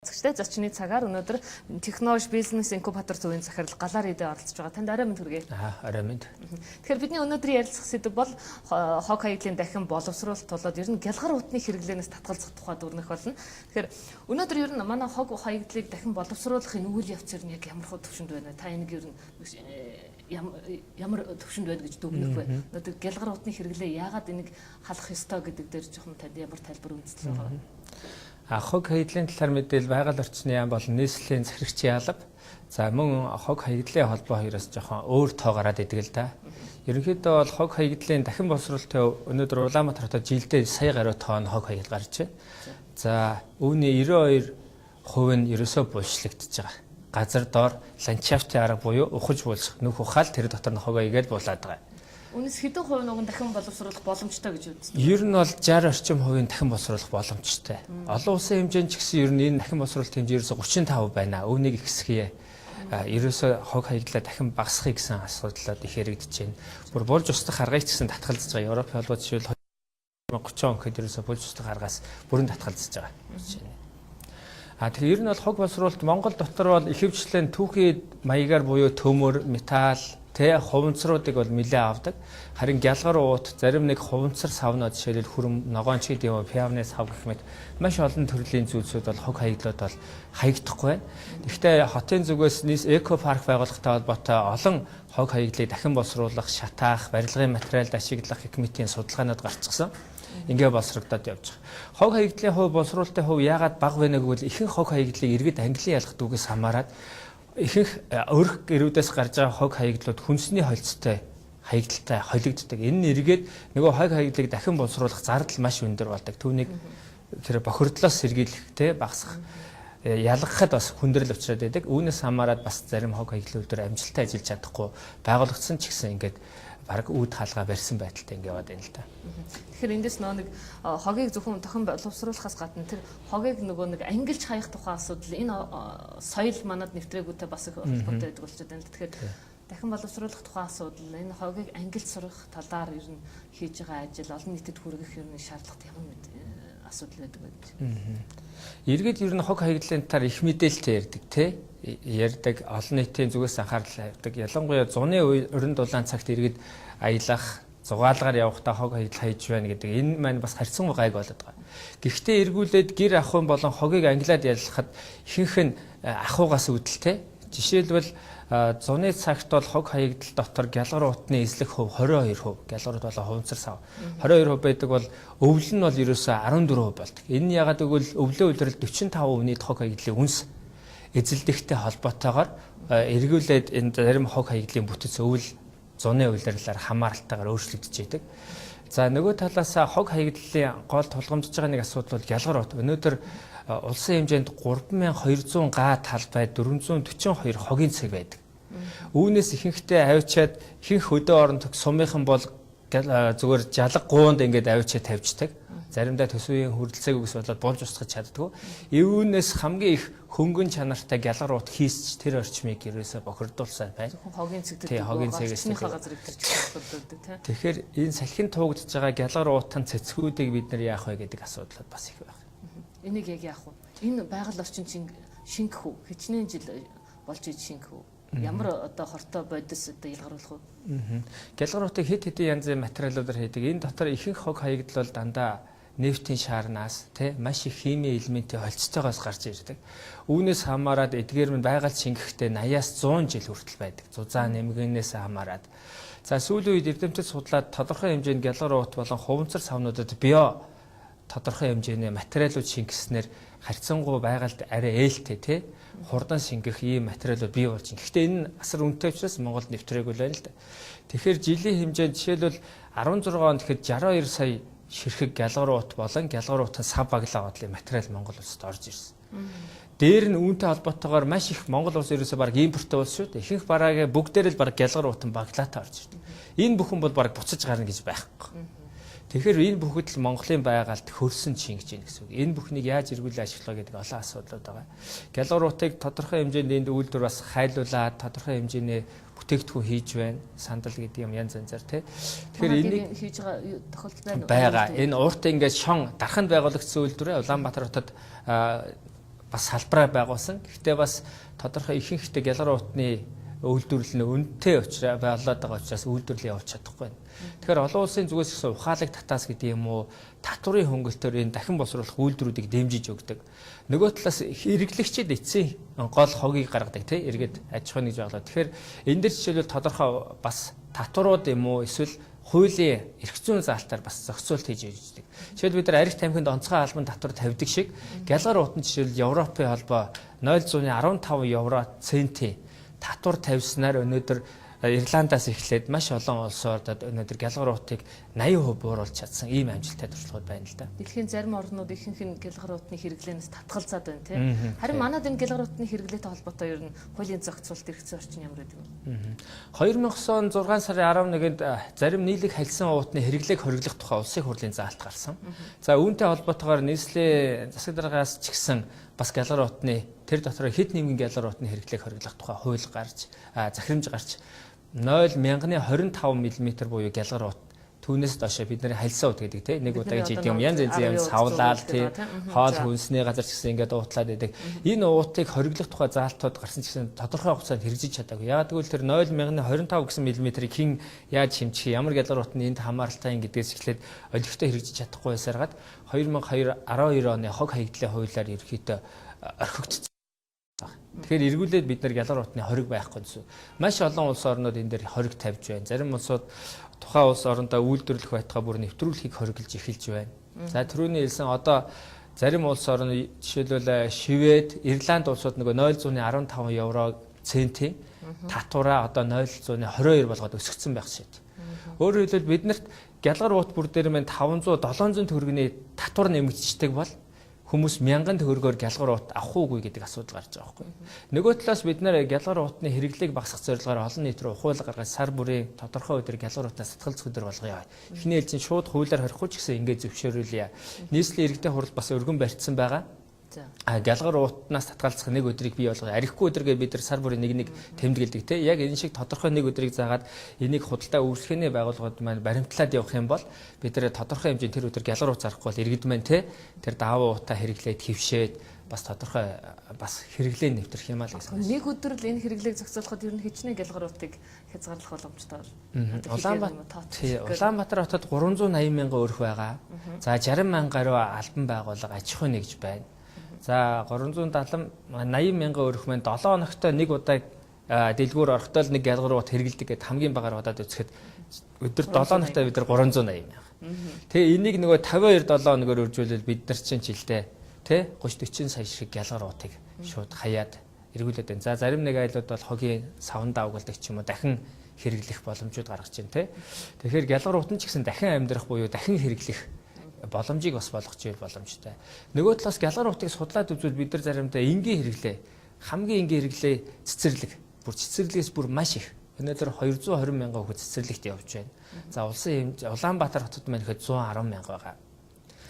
Зочны цагаар өнөөдөр технологи бизнес инкубатор зөвийн захирал Галаар идэ оролцож байгаа. Танд арай мэнд хүргэе. Арай мэнд. Тэгэхээр бидний өнөөдрийн ярилцах сэдэв бол хог хаягдлын дахин боловсруулалт болоод ер нь Gyalgar утны хэрэглэнээс татгалзах тухай дүрнэх болно. Тэгэхээр өнөөдөр ер нь манай хог хаягдлыг дахин боловсруулахын үйл явц нь яг ямар төвшөнд байна? Та энийг ер нь ямар төвшөнд байна гэж дүгнэх вэ? Өнөөдөр Gyalgar утны хэрэглээ яагаад энийг халах ёстой гэдэг дээр жоохон танд ямар тайлбар үндэслэл байгаа вэ? Хог хаягдлын талаар мэдээлэл байгаль орчны яам болон нийслэлийн захирагчийн алба. За мөн хог хаягдлын холбоо хоёроос жоохон өөр тоо гараад идэг л да. Ерөнхийдөө бол хог хаягдлын дахин боловсруулалтын өнөөдөр Улаанбаатар хотод жилдээ сая гаруй тонн хог хаягдл гарч байна. За үүний 92% нь ерөөсөө булшлагдчихж байгаа. Газар доор ландшафтын арга буюу ухаж буулах нүх ухаал тэр дотор нь хог хаягаад буулаад байгаа. Үнэс хэдэн хувь нь дахин боловсруулах боломжтой гэж үздэг. Ер нь бол 60 орчим хувийн дахин боловсруулах боломжтой. Олон улсын хэмжээнд ч гэсэн ер нь энэ дахин боловсруулалт хэмжээ ерөөсө 35% байна. Үүнийг ихсгэе. Ерөөсө хог хаяглаа дахин багасгахыг гэсэн асуудлууд их яригдж байна. Бүр болж устдах аргыг ч гэсэн татгалзаж байгаа. Европын холбоо жишээл 2030 он гэхэд ерөөсө болж устдах аргаас бүрэн татгалзаж байгаа. Тэгэхээр ер нь бол хог боловсруулалт Монгол дотор бол ихэвчлэн түүхий маягаар буюу төмөр, металл хуванцруудыг бол нэлээд авдаг. Харин Gyalgar уут зарим нэг хуванцар савнууд жишээлбэл хүрм, ногоон ч гэдэг юм уу, пиавны сав гэх мэт маш олон төрлийн зүйлсүүд бол хог хаягдлууд бол хаягдахгүй байна. Гэхдээ хотын зүгээс эко парк байгуулахтай холбоотой олон хог хаягдлыг дахин боловсруулах, шатаах, барилгын материалд ашиглах гэх мэтийн судалгаанууд гарчсан. Ингээ боловсрогдоод явж байгаа. Хог хаягдлын хувь боловсруулалтын хувь яагаад бага вэ гэвэл ихэнх хог хаягдлыг иргэд ангилан ялах дүүгээс хамаарат ихэнх өрх гэрүүдээс гарч байгаа хог хаягдлууд хүнсний холцтой хаягдaltaй холигддог. Энэ нь эргээд нөгөө хог хаягдлыг дахин боловсруулах зардал маш өндөр болдог. Түүнийг тэр бохирдлоос сэргийлэхтэй багасгах ялгахад бас хүндрэл учраад байдаг. Үүнээс хамаарат бас зарим хог хаягдлуудаар амжилттай ажиллаж чадахгүй байгуулагдсан ч гэсэн ингээд бараг үүд хаалга барьсан байдалтай ингэ яваад байна л да. Тэгэхээр эндээс нэг хогийг зөвхөн дахин боловсруулахаас гадна тэр хогийг нэг ангилж хаях тухай асуудал энэ соёл манад нэвтрээгүүтэй бас их холбоотой байдаг болчиход байна. Тэгэхээр дахин боловсруулах тухай асуудал энэ хогийг ангилж сурах талаар ер нь хийж байгаа ажил олон нийтэд хүргэх ер нь шаардлагатай ямар асуудал байдаг вэ гэж. Иргэд ер нь хог хаягдлын талаар их мэдээлэлтэй ярьдаг тий. Ярьдаг олон нийтийн зүгээс анхаарал тавьдаг. Ялангуяа зуны өрн дулаан цагт иргэд аялах, зугаалгаар явахдаа хог хаягдл хайж байна гэдэг энэ маань бас харьцан гайг болоод байгаа. Гэхдээ эргүүлээд гэр ахуйн болон хогийг ангилаад яллахад ихэнх нь ахуйгаас үүдэлтэй. Жишээлбэл зуны цагт бол хог хаягдл дотор Gyalgar утны эзлэх хувь 22%, Gyalgar ут болон хуванцар сав 22% байдаг бол өвөл нь бол ерөөсөө 14% болдог. Энэ нь ягаад гэвэл өвлөө үйлрэл 45% нийт хог хаягдлын үнс эзэлдэгтэй холбоотойгоор эргүүлээд энэ зарим хог хаягдлын бүтэц өвөл зуны үйлрэлээр хамааралтайгаар өөрчлөгдөж байдаг. За нөгөө талаас хог хаягдлын гол тулгамдж байгаа нэг асуудал бол Gyalgar ут. Өнөөдөр улсын хэмжээнд 3200 га талбай 442 хогийн цаг байдаг. Үүнээс ихэнхдээ авчиад ихэнх хөдөө орон сумынхан бол зүгээр жалга гуунд ингээд авчиад тавьждаг. Заримдаа төсвийн хүрэлцээг үгс болоод болж устгаж чаддгүй. Үүнээс хамгийн их хөнгөн чанартай Gyalgar ут хийсч тэр орчмыг ерөөсө бохирдуулсан байна. Хогийн цэгт хогийн цэгээс газар өвтөрч байгаа. Тэгэхээр энэ салхин туугдж байгаа Gyalgar утан цэцгүүдийг бид нар яах вэ гэдэг асуудлууд бас их байна. Энийг яг яах вэ? Энэ байгаль орчин шингэх үү? Хичнээн жил болж иж шингэх үү? Ямар одоо хортой бодис одоо ялгаруулах вэ? Gyalgar утыг хэд хэдэн янзын материалуудаар хийдэг. Энэ дотор ихэнх хог хаягдл бол дандаа нефтийн шаарнаас маш их химийн элементийн холцтойгоос гарч ирдэг. Үүнээс хамаарат эдгээр нь байгаль шингэхдээ 80-аас 100 жил хүртэл байдаг. Зузаан нэмгэнээс хамаарат. За сүүлийн үед эрдэмтэд судлаад тодорхой хэмжээнд Gyalgar ут болон хуванцар савнуудад био тодорхой хэмжээний материалууд шингэснээр харьцангуй байгальд арай ээлтэй хурдан шингэх ийм материалууд бий болж байна. Гэхдээ энэ асар үнэтэй учраас Монголд нэвтрээгүй байна л да. Тэгэхээр жилийн хэмжээнд жишээлбэл 16 онд гэхэд 62 сая ширхэг Gyalgar ут болон Gyalgar утын сав баглаа бодлын материал Монгол улсад орж ирсэн. Дээр нь үүнтэй холбоотойгоор маш их Монгол улс ерөөсөө баг импорттой улс шүү дээ. Ихэнх бараагаа бүгдээр л баг Gyalgar утын баглаатай орж ирдэг. Энэ бүхэн бол баг буцаж гарна гэж байхгүй. Тэгэхээр энэ бүхэд л Монголын байгальд хөрсөн шингэж ийн гэсэн үг. Энэ бүхнийг яаж эргүүлээ ашиглах гэдэг олон асуудлууд байгаа. Gyalgar утыг тодорхой хэмжээнд энд үйлдвэр бас хайлуулаад тодорхой хэмжээний бүтээгдэхүүн хийж байна. Сандал гэдэг юм янз янзаар тий. Тэгэхээр энийг хийж байгаа тохиолдол байна. Энэ урт ингээд шон дарханд байгуулагдсан үйлдвэрээ Улаанбаатар хотод бас салбараа байгуулсан. Гэхдээ бас тодорхой ихэнхдээ гялгар утны үйлдвэрлэл нь үнэтэй болоод байгаа учраас үйлдвэрлэл явуулж чадахгүй байна. Тэгэхээр олон улсын зүгээс гэсэн ухаалаг татаас гэдэг юм уу, татварын хөнгөлтөөр энэ дахин боловсруулах үйлдвэрүүдийг дэмжиж өгдөг. Нөгөө талаас хэрэглэгчид эцсийн гол хогийг гаргадаг тийм эргээд аж ахуйн гэж боглоо. Тэгэхээр энэ дэр жишээлбэл тодорхой бас татварууд юм уу эсвэл хуулийн эрх зүйн заалтаар бас зохицуулт хийж өгдөг. Жишээлбэл бид нар арх тамхинд онцгой албан татвар тавьдаг шиг гялгар утанд жишээлбэл Европын холбоо 0.15 евро центийн татвар тавьснаар өнөөдөр Ирландаас эхлээд маш олон улсуудад өнөөдөр гялгар утыг 80% бууруулж чадсан ийм амжилттай туршлагууд байна л да. Дэлхийн зарим орнууд ихэнх нь гялгар утны хэрэглэнээс татгалзаад байна тийм. Харин манайд энэ гялгар утны хэрэглээтэй холбоотой ер нь хуулийн зохицуулалт эрхцээ орчин ямар гэдэг вэ? 2006 сарын 11-нд зарим нийлэг халисан уутны хэрэглээг хориглох тухай улсын хурлын заалт гарсан. За үүнтэй холбоотойгоор нийслэлийн засаг даргаас ч гэсэн бас гялгар утны тэр дотор хэд нэмгэн гялгар утны хэрэглээг хориглох тухай хууль гарч захирамж гарч 0.25 мм буюу гялгар ут түүнээс доош бидний халисан ут гэдэг тийм нэг удаа гэж идэв юм янз янзын савлаал тийм хоол хүнсний газар ч гэсэн ингээд уутлаад байдаг. Энэ уутыг хориглох тухай заалтууд гарсан ч гэсэн тодорхой хугацаанд хэрэгжиж чадаагүй. Яагаад гэвэл тэр 0.25 гэсэн мм-ийг хэн яаж хэмжих ямар гялгар утны энд хамааралтай гэдгээс эхлээд олигтой хэрэгжиж чадахгүй байсараад 2012 оны хог хаягдлын хуулиар ерөөхдөө орхигдсон. Тэгэхээр эргүүлээд бид нар гялгар утны хориг байхгүй гэсэн. Маш олон улс орнууд энэ дээр хориг тавьж байна. Зарим улсууд тухайн улс орондоо үйлдвэрлэх байтугай бүр нэвтрүүлэхийг хориглож эхэлж байна. За түрүүний хэлсэн одоо зарим улс орн жишээлбэл Швед, Ирланд улсууд нөгөө 0.15 евро центийн татвараа одоо 0.22 болгоод өсгсөн байх шийд. Өөрөөр хэлбэл биднэрт гялгар ут бүр дээр мэн 500 700 төгрөгийн татвар нэмэгдчихдэг бол хүмүүс 1000 төгрөгөөр гялгар ут авах уугүй гэдэг асуудал гарч байгаа байхгүй. Нөгөө талаас бид нэр гялгар утны хэрэглээг багасгах зорилгоор олон нийт рүү хууль гаргаж сар бүрийн тодорхой өдөр гялгар утаас сатгалзах өдөр болгоё. Эхний ээлжийн шууд хуулиар хорихгүй ч гэсэн ингээд зөвшөөрүүлье. Нийслэлийн иргэдийн хурал бас өргөн барьцсан байгаа. Гялгар утнаас татгалзах нэг өдрийг бий болгоё. Арихгүй өдргээ бид нар сар бүрийн нэг тэмдэглэдэг те. Яг энэ шиг тодорхой нэг өдрийг заагаад энийг худалдаа үйлчлэхний байгууллагууд маань баримтлаад явах юм бол бид нар тодорхой хэмжээнд тэр өдөр гялгар ут зарахгүй бол иргэд маань те тэр даавуу утаа хэрэглээд хөвшөөд бас тодорхой бас хэрэглээ нэвтрэх юм аа л гэсэн. Нэг өдөр л энэ хэрэглээг зохицуулахад ер нь хичнээн гялгар утыг хязгаарлах боломжтой байна. Улаанбаатар хотод 380 мянган өрх байгаа. За 60 мянган гаруй албан байгууллага аж ахуй нэгж байна. За 370 80 мянган өрх маань 7 хоногт нэг удаа дэлгүүр орохтой л нэг гялгар ут хэрэгэлдэг гэд хамгийн багаар удаад үзэхэд өдөр 7 хоногт бид нар 380 мянга. Тэгээ энийг нөгөө 52 7 хоногоор үржүүлэл бид нар чинь жилдээ тэ 30 40 сая шиг гялгар утыг шууд хаяад эргүүлээд байна. За зарим нэг айлууд бол хогийн савндаа угалдаг ч юм уу дахин хэрэглэх боломжууд гаргаж байна тэ. Тэгэхээр гялгар утан ч гэсэн дахин амьдрах буюу дахин хэрэглэх боломжийг бас болгож ийл боломжтой. Нөгөө талаас гялгар утыг судлаад үзвэл бид нар заримдаа энгийн хэрэглээ хамгийн энгийн хэрэглээ цэцэрлэг бүр цэцэрлэгээс бүр маш их өнөөдөр 220 мянган хүүхэд цэцэрлэгт явж байна. За улсын Улаанбаатар хотод маань ихэд 110 мянга байгаа.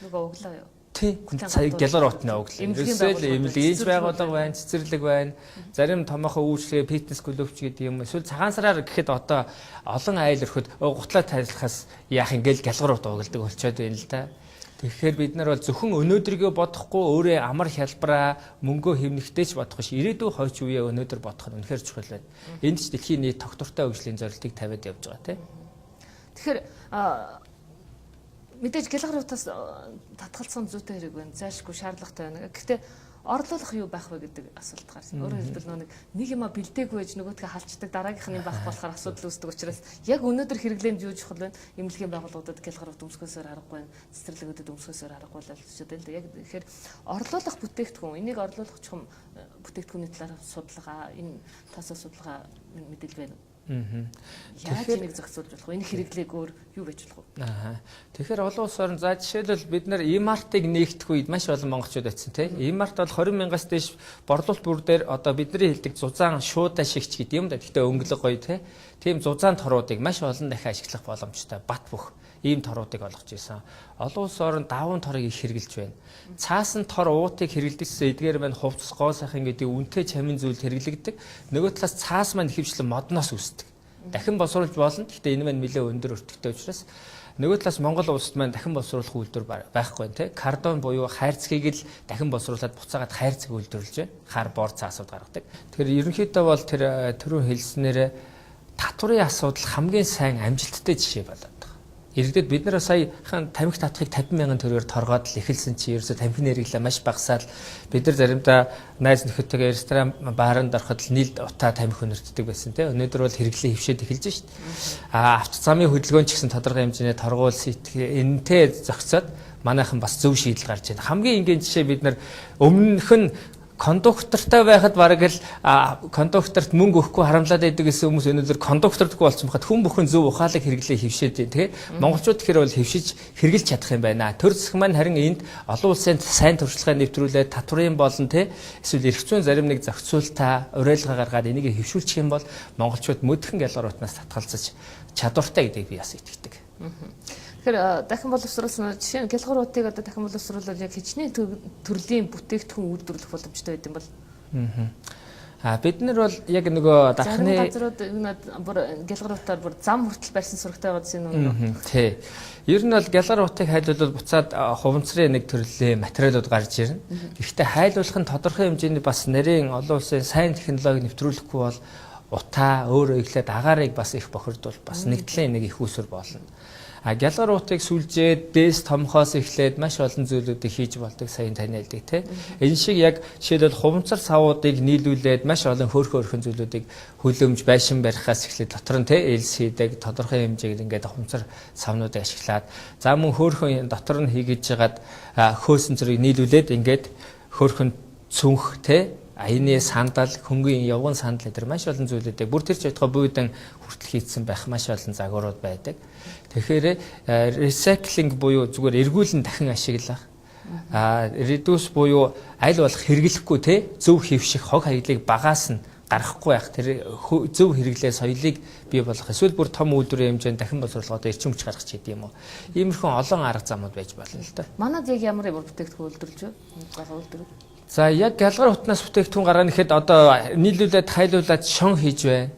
Нөгөө өглөө юу? Тийм. Сая гялгар утны өглөө. Ерөөсөө эмнэлгийн байгууллага байна, цэцэрлэг байна. Зарим томоохон үйлчлэгээ фитнес клубч гэдэг юм. Эсвэл цагаан сараар гэхэд одоо олон айл өрхөд гутлаа тайлахаас яах ингээл гялгар ут угалдаг болчиход байна л да. Тэгэхээр бид нар бол зөвхөн өнөөдрийгөө бодохгүй өөрөө амар хялбараа мөнгөө хэмнэхтэй ч бодох ш ирээдүйн хойч үеэ өнөөдөр бодох нь үнэхээр чухал байна. Энд ч дэлхийн нийт тогтвортой хөгжлийн зорилтыг тавиад явж байгаа тийм. Тэгэхээр мэдээж гялгар утаас татгалзах зүйтэй хэрэг байна. Зайлшгүй шаардлагатай байна. Гэхдээ орлуулах юу байх вэ гэдэг асуулт гарсан. Өөрөөр хэлбэл нэг юма бэлдээгүй байж нөгөөдгөө халчдаг дараагийнх нь байх болохоор асуудал үүсдэг учраас яг өнөөдөр хэрэглээнд юу чухал байна? Эмнэлгийн байгууллагуудад гялгар ут өмсгөөсөөр аргагүй байна. Цэцэрлэгүүдэд өмсгөөсөөр аргагүй л болчиход байна. Яг тэгэхээр орлуулах бүтээгдэхүүн энийг орлуулах чухам бүтээгдэхүүний талаар судалгаа энэ тасаа судалгаа мэдээлэл байна. Яаж энийг зохицуулж болох вэ? Энэ хэрэглээг өөр юу байж болох вэ? Тэгэхээр олон улс орн за жишээлбэл бид нар имартыг нээгдэх үед маш олон монголчууд очсон тийм. Имарт бол 20 мянгаас дээш борлуулалт бүр дээр одоо бидний хэлдэг зузаан шуудаа шигч гэдэг юм да. Гэхдээ өнгөлөг гоё тийм зузаан торуудыг маш олон дахин ашиглах боломжтой бат бөх ийм торуудыг олгож ирсэн. Олон улс орн даван торыг их хэрэгжилж байна. Цаасан тор уутыг хэрэглэжсэн эдгээр маань хувцас гоо сайхан гэдэг үнэтэй чамин зүйл хэрэглэгдэг. Нөгөө талаас цаас маань ихэвчлэн модноос үүсдэг. Дахин босруулж болно. Гэхдээ энэ маань нэлээд өндөр өртөгтэй учраас Нөгөө талаас Монгол улсад маань дахин боловсруулах үйлдвэр байхгүй тий. Кардон буюу хайрцгийг л дахин боловсруулад буцаагаад хайрцаг үйлдвэрлэж байна. Хар бор цаасууд гаргадаг. Тэгэхээр ерөнхийдөө бол тэр түрүү хэлснээр татварын асуудал хамгийн сайн амжилттай жишээ болоод байна. Иргэдэд бид нар саяхан тамхи татахыг 50,000 төгрөгөөр торгоод л эхэлсэн чи ерөөсө тамхины хэрэглээ маш багасаад бид нар заримдаа найз нөхөдтэйгээ ресторан бааранд ороход л нийлд утаа тамхи өнөртдөг байсан тийм. Өнөөдөр бол хэрэглээ хөвшөөд эхэлж шít. Автозамын хөдөлгөөн ч гэсэн тодорхой хэмжээний торгуул энэтэй зохицоод манайхан бас зөв шийдэл гарч байна. Хамгийн энгийн жишээ бид нар өмнөх нь кондуктортай байхад бараг л кондукторт мөнгө өгөхгүй харамлаад байдаг гэсэн хүмүүс өнөөдөр кондуктордгүй болсон бахад хүн бүхэн зөв ухаалаг хэрэглээ хөвшөөд байна тийм. Монголчууд тэгэхээр бол хөвшиж хэрэгжилж чадах юм байна. Төр засаг маань харин энд олон улсын сайн туршлагаа нэвтрүүлээд татварын болон тийм эсвэл эрх зүйн зарим нэг зохицуултаа уриалга гаргаад энийг хөвшүүлчих юм бол монголчууд мөдгөн Гялгар утнаас татгалзаж чадвартай гэдгийг би бас итгэдэг. Тэгэхээр дахин боловсруулсан жишээ нь Гялгаруудыг одоо дахин боловсруулаад яг хичнээн төрлийн бүтээгдэхүүн үйлдвэрлэх боломжтой байд юм бол. Бид нар бол яг нөгөө дахны газрууд Гялгаруудаар бүр зам хүртэл барьсан сурагтай байсан юм уу? Тий. Ер нь бол Гялгаруудыг хайлуулбал буцаад хуванцрын нэг төрлийн материалууд гарч ирнэ. Гэхдээ хайлуулах нь тодорхой хэмжээний бас нарийн олон улсын сайн технологи нэвтрүүлэхгүй бол утаа өөрөө ихлээд агаарыг бас их бохирдвол бас нэгдлийн нэг их усүр болно. Гялгар уутыг сүлжээд дээс томхоос эхлээд маш олон зүйлүүдийг хийж болдог сайн тань ялдаг тийм. Энэ шиг яг жишээлбэл хуванцар савуудыг нийлүүлээд маш олон хөөрхөн зүйлүүдийг хөлөмж байшин барихаас эхлээд дотор нь тийм элс хийдэг тодорхой хэмжээгээр ингээд хуванцар савнуудыг ашиглаад за мөн хөөрхөн дотор нь хийгэж жагаад хөөсөн зэрэг нийлүүлээд ингээд хөөрхөн цүнх тийм аяны сандал, хөнгөн явган сандал гэдэг маш олон зүйлүүдийг бүр тэр ч байтугай буйдан хүртэл хийцэн байх маш олон загварууд байдаг. Тэгэхээр recycling буюу зүгээр эргүүлэн дахин ашиглах, reduce буюу аль болох хэрэглэхгүй те зөв хэвших хог хаягдлыг багаас нь гаргахгүй байх тэр зөв хэрэглээ соёлыг бий болгох эсвэл бүр том үйлдвэрийн хэмжээнд дахин боловсруулах одоо эрчим хүч гаргах ч гэдэм юм уу. Иймэрхүү олон арга замууд байж болно л да. Манад яг ямар бүтээгдэхүүн үйлдвэрлэж байна? Гал үйлдвэр. За яг Гялгар утнаас бүтээгдэхүүн гаргана гэхэд одоо нийлүүлээд хайлуулад шон хийж байна.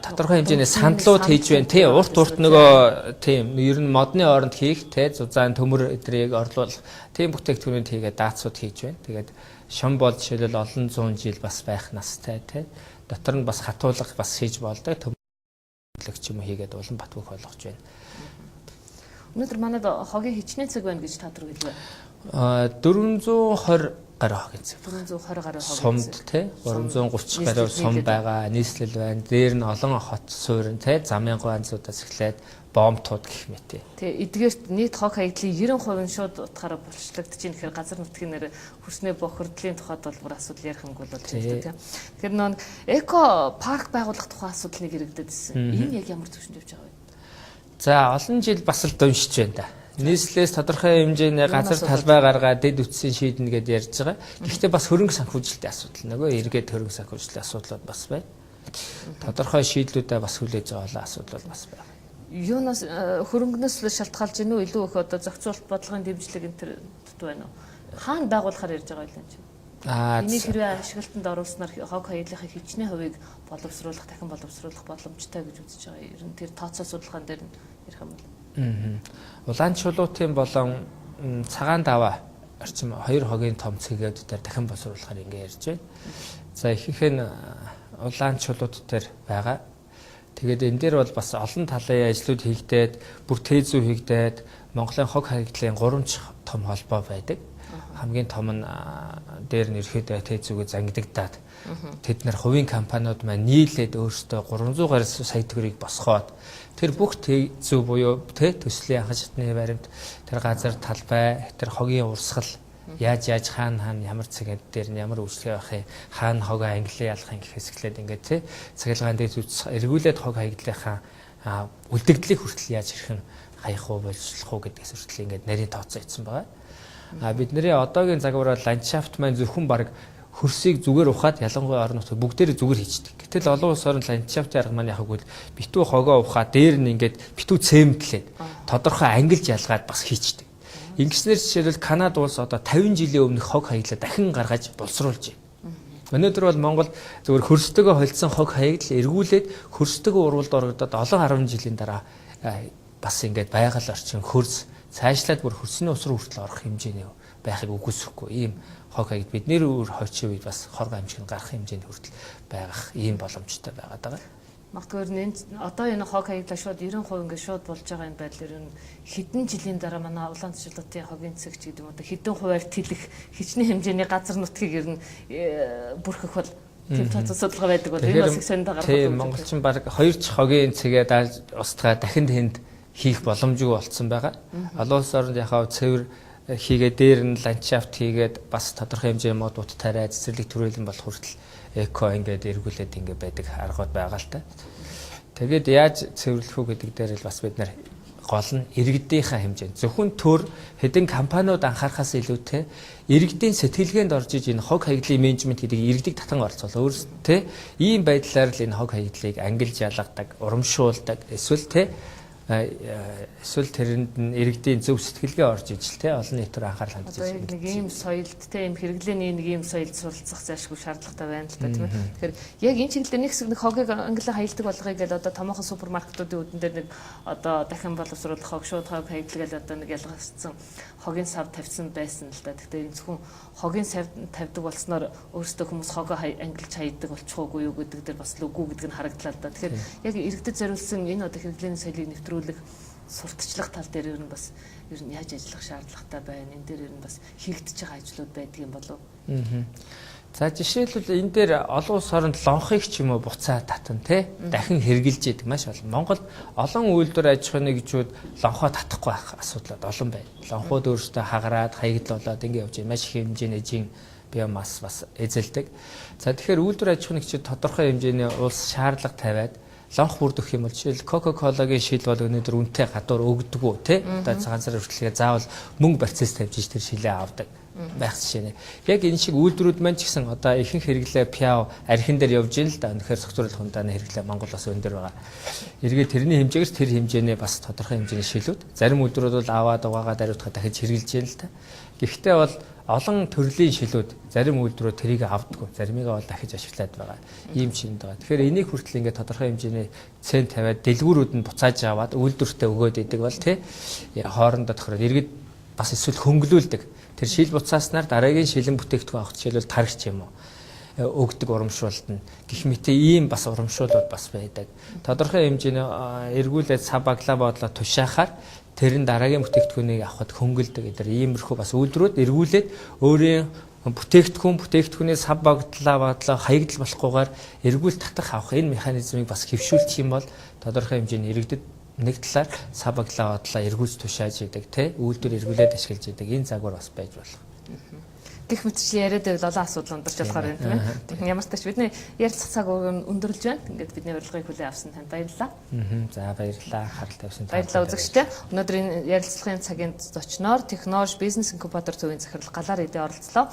Тодорхой хэмжээний сандлууд хийж байна. Тий урт нөгөө тийм ер нь модны оронд хийх тий зузаан төмөр эдрийг орлуулах тийм бүтээгдэхүүнүүд хийгээд даацууд хийж байна. Тэгээд шон бол жишээлбэл олон зуун жил бас байх настай тий. Дотор нь бас хатуулга бас хийж болдог. Төмөрлөгч юм хийгээд улан бат бөх болгож байна. Өнөөдөр манад хогийн хичнээн цаг байна гэж та нар хэлвэ. 420 гаруй хогийн цаг. 420 гаруй хогийн цаг. Сумд тий 330 гаруй сум байгаа, нийслэл байна. Дээр нь олон хот суурин тий замын ганцуудаас эхлээд бомбтууд гэх мэт. Тий эдгээрт нийт хог хаягдлын 90% шууд утгаараа боловсруулагдаж байна. Тэгэхээр газар нутгийн нэр хөрснөө бохирдлын тухайд бол бүр асуудал ярихангүй бол хэлдэг тий. Тэгэхээр нөө эко парк байгуулах тухай асуудал нэг иргэдэд байсан. Энэ яг ямар төвшөнд явж байгаа вэ? За олон жил бас л дуншиж байна да. Нийслэлээс тодорхой хэмжээний газар талбай гаргаад дэд үтсийн шийднэ гэдээ ярьж байгаа. Гэхдээ бас хөрөнгө санхүүжилтийн асуудал нөгөө эргээд хөрөнгө санхүүжилтийн асуудлууд бас байна. Тодорхой шийдлүүдээ бас хүлээж байгаа асуудал бас байна. Юунаас хөрөнгнөөс шалтгаалж гинүү илүү их одоо зохицуулалт бодлогын дэмжлэг энэ төр дут байна уу? Хаана байгуулахаар ярьж байгаа юм чи? Энийг хэрвээ ашиглалтанд оруулснаар хог хаягдлын хичнээн хувийг боловсруулах, дахин боловсруулах боломжтой гэж үзэж байгаа. Ер нь тэр тооцоо судалгаан дээр нь ярих юм бол. Улаан чулуутын болон цагаан даваа орчим хоёр хогийн том цэгээд дээр дахин боловсруулахаар ингэ ярьж байна. За ихэнх нь улаан чулуут дээр байгаа. Тэгээд энэ дээр бол бас олон талын ажлууд хийгдээд, бүр тээзүү хийгдээд Монголын хог хаягдлын 3 том холбоо байдаг. Хамгийн том нь дээр нь ерөөдөө тээзүүгээ зангидагдаад тэд нар хувийн компаниуд маань нийлээд өөрсдөө 300 гаруй сая төгрөгийг босгоод тэр бүх тээзүү буюу төслийн анхан шатны баримт тэр газар талбай тэр хогийн урсгал яаж хаана ямар цагт дээр нь ямар үйлчлэг авах юм хаана хог англи ялах юм гэхээс эхлээд ингээд цахилгаан дээр эргүүлээд хог хаягдлынхаа үлдэгдлийг хүртэл яаж хэрхэн хаях уу боловсруулах уу гэдгээс хүртэл ингээд нарийн тооцоо хийсэн байгаа. Бидний одоогийн загвараар ландшафт маань зөвхөн баг хөрсийг зүгээр ухаад ялангуяа орон нутгад бүгдээрээ зүгээр хийждэг. Гэтэл олон улс орнд ландшафтын арга маань яг үгүй битүү хогоо ухаад дээр нь ингээд битүү цемэнтлээд тодорхой ангилж ялгаад бас хийждэг. Ингэснээр жишээлбэл Канада улс одоо 50 жилийн өмнөх хог хаяглаа дахин гаргаж боловсруулж байна. Өнөөдөр бол Монгол зөвхөн хөрстөгөө холдсон хог хаягдл эргүүлээд хөрстөгөө урвалд орогдоод олон 10 жилийн дараа бас ингээд байгаль орчин хөрс цаашлаад бүр хөрсний ус руу хүртэл орох хэмжээний байхыг үгүйсэхгүй ийм хог хаягд бидний өөр хойчин үед бас хоргоо амжиг нь гарах хэмжээнд хүртэл байгах ийм боломжтой байгаад байгаа. Магадгүй одоо энэ хог хаягдлаа шууд 90% ингээд шууд болж байгаа энэ байдлаар нь хэдэн жилийн дараа манай улаан цэцэрлэгтийн хогийн цэгч гэдэг юм одоо хэдэн хувиар тэлэх хичнээн хэмжээний газар нутгийг ер нь бүрхэх бол тийм цац судалгаа байдаг бол энэ бас их сонинд гарах тийм монголчин баг 2 ч хогийн цэгээ дааж устгаа дахин тэнд хийх боломжгүй болцсон байгаа. Олон улс оронд яхаа цэвэр хийгээ дээр нь ландшафт хийгээд бас тодорхой хэмжээний мод бут тариа цэцэрлэг төрөлн болох хүртэл эко ингээд эргүүлээд ингээд байдаг аргууд байгаа л та. Тэгээд яаж цэвэрлэх үү гэдэг дээр л бас бид нар гол нь иргэдийнхаа хэмжээнд зөвхөн төр хэдэн компаниуд анхаарахаас илүүтэй иргэдийн сэтгэлгээнд орж иж энэ хог хаягдлын менежмент гэдэг иргэдэг татан оролцвол өөрсдөө ийм байдлаар л энэ хог хаягдлыг ангилж ялгадаг, урамшуулдаг эсвэл тэрэнд нь иргэдийн зөв сэтгэлгээ орж иж л олон нийтээр анхаарал хандж байна. Нэг ийм соёлд ийм хэрэглээний нэг ийм соёлд суралцах зайлшгүй шаардлагатай байна л да тийм ээ. Тэгэхээр яг энэ чиглэлээр нэг хэсэг нэг хогийг ангилан хаягддаг болгоё гэж одоо томоохон супермаркетуудын үдэн дээр нэг одоо дахин боловсруулах хог шууд хог хаягддаг гэж одоо нэг ялгагдсан хогийн сав тавьсан байсан л да. Гэхдээ энэ зөвхөн хогийн сав тавьдаг болсноор өөрсдөө хүмүүс хогоо ангилж хаягддаг болчихоогүй юу гэдэг дээр бас л үгүй гэдэг нь харагдлаа л да. Тэгэхээр яг иргэдэд зориулсан энэ одоо хэрэглээний соёлыг нэвтрүүлэх сурталчлах тал дээр ер нь бас ер нь яаж ажиллах шаардлагатай байна. Энэ дээр ер нь бас хийгдэж байгаа ажлууд байдаг юм болов уу? За жишээлбэл энэ дээр олон улс оронд лонхыг ч юм уу буцаа татан дахин хэрглэж идэг маш олон. Монголд олон үйлдвэр аж ахуйн нэгжүүд лонхоо татахгүй байх асуудлууд олон байна. Лонхууд өөрсдөө хагараад хаягдлуулаад ингэ явж байна. Маш их хэмжээний жин биомасс бас эзэлдэг. За тэгэхээр үйлдвэр аж ахуйн нэгжүүд тодорхой хэмжээний улс шаардлага тавиад лонх бүрдөх юм бол жишээл Coca-Cola-гийн шил бол өнөөдөр үнэтэй гадуур өгдөггүй одоо цагаан сар хүртэлгээ заавал мөнгө процесс тавьж иж тэр шилээ авдаг байх жишээ нэ. Яг энэ шиг үйлдвэрүүд маань ч гэсэн одоо ихэнх хэрэглээ пиав архин дээр явж ийн л да. Үнэхээр согтууруулах хүндааны хэрэглээ Монгол бас өндөр байгаа. Эргээд тэрний хэмжээгээс тэр хэмжээний бас тодорхой хэмжээний шилүүд зарим үйлдвэрүүд бол аваад угаагаад ариутгаад дахиж хэрэгжилж ийн л да. Гэхдээ бол олон төрлийн шилүүд зарим үйлдвэрүүд тэрийг авдаггүй, заримыгаа бол дахиж ашиглаад байгаа. Ийм шинд байгаа. Тэгэхээр энийг хүртэл ингээд тодорхой хэмжээний цен тавиад дэлгүүрүүд нь буцааж аваад үйлдвэртээ өгөөд идэг бол хоорондоо тохироод иргэд бас эсвэл хөнгөлүүлдэг. Тэр шил буцааснаар дараагийн шилэн бүтээгдэхүүн авах жишээлбэл тархич юм уу өгдөг урамшуулалт нь гэх мэт ийм бас урамшуулууд бас байдаг. Тодорхой хэмжээний эргүүлээд сав баглаа бодлоо тушаахаар тэр нь дараагийн бүтээгдэхүүнийг авахд хөнгөлдөг гэдэг иймэрхүү бас үйлдвэрүүд эргүүлээд өөрийн бүтээгдэхүүний сав багтлаа хаягдл болохгүйгээр эргүүл татах авах энэ механизмыг бас хэвшүүлчих юм бол тодорхой хэмжээний иргэдэд нэг талаар сав багтлаа эргүүлж тушааж идэг үйлдвэр эргүүлээд ашиглаж идэг энэ загвар бас байж болох. Гэх мэтчлэн яриад байвал олон асуудал ундарч болохоор байна тийм ээ. Тэгэхээр ямар ч тач бидний ярилцах цаг өндөрлж байна. Ингээд бидний урилгыг хүлээн авсан танд баярлалаа. За баярлалаа. Харалт тавьсан танд. Баярлалаа үзэгчдээ. Өнөөдрийн ярилцлагын цагийн зочноор технологи бизнес инкубатор төвийн захирал Галаар эдээ оролцлоо.